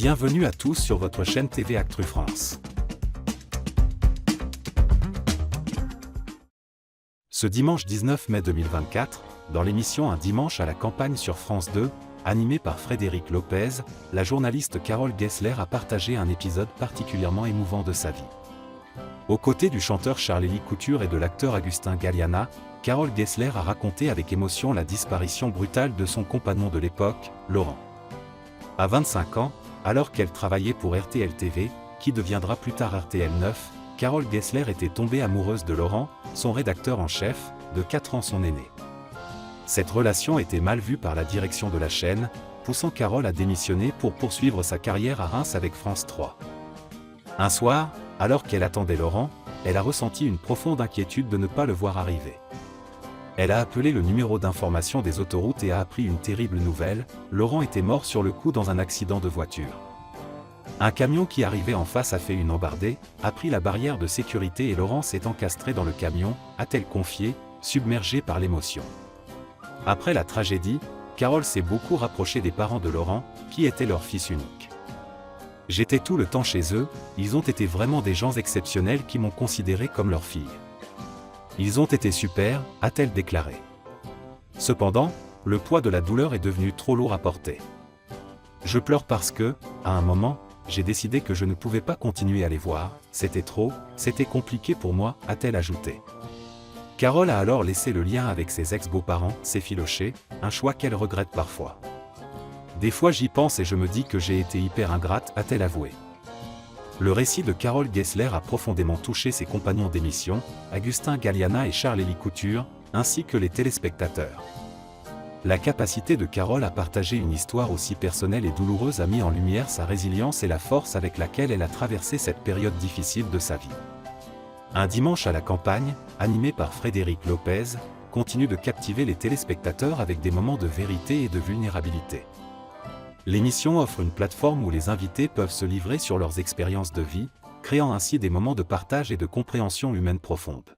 Bienvenue à tous sur votre chaîne TV Actu France. Ce dimanche 19 mai 2024, dans l'émission Un dimanche à la campagne sur France 2, animée par Frédéric Lopez, la journaliste Carole Gessler a partagé un épisode particulièrement émouvant de sa vie. Aux côtés du chanteur Charles-Élie Couture et de l'acteur Agustin Galliana, Carole Gessler a raconté avec émotion la disparition brutale de son compagnon de l'époque, Laurent. À 25 ans, alors qu'elle travaillait pour RTL TV, qui deviendra plus tard RTL 9, Carole Gessler était tombée amoureuse de Laurent, son rédacteur en chef, de 4 ans son aîné. Cette relation était mal vue par la direction de la chaîne, poussant Carole à démissionner pour poursuivre sa carrière à Reims avec France 3. Un soir, alors qu'elle attendait Laurent, elle a ressenti une profonde inquiétude de ne pas le voir arriver. Elle a appelé le numéro d'information des autoroutes et a appris une terrible nouvelle, Laurent était mort sur le coup dans un accident de voiture. Un camion qui arrivait en face a fait une embardée, a pris la barrière de sécurité et Laurent s'est encastré dans le camion, a-t-elle confié, submergée par l'émotion. Après la tragédie, Carole s'est beaucoup rapprochée des parents de Laurent, qui était leur fils unique. J'étais tout le temps chez eux, ils ont été vraiment des gens exceptionnels qui m'ont considéré comme leur fille. Ils ont été super, a-t-elle déclaré. Cependant, le poids de la douleur est devenu trop lourd à porter. Je pleure parce que, à un moment, j'ai décidé que je ne pouvais pas continuer à les voir, c'était trop, c'était compliqué pour moi, a-t-elle ajouté. Carole a alors laissé le lien avec ses ex-beaux-parents, s'effilocher, un choix qu'elle regrette parfois. Des fois j'y pense et je me dis que j'ai été hyper ingrate, a-t-elle avoué. Le récit de Carole Gessler a profondément touché ses compagnons d'émission, Agustin Galliana et Charles-Élie Couture, ainsi que les téléspectateurs. La capacité de Carole à partager une histoire aussi personnelle et douloureuse a mis en lumière sa résilience et la force avec laquelle elle a traversé cette période difficile de sa vie. Un dimanche à la campagne, animé par Frédéric Lopez, continue de captiver les téléspectateurs avec des moments de vérité et de vulnérabilité. L'émission offre une plateforme où les invités peuvent se livrer sur leurs expériences de vie, créant ainsi des moments de partage et de compréhension humaine profonde.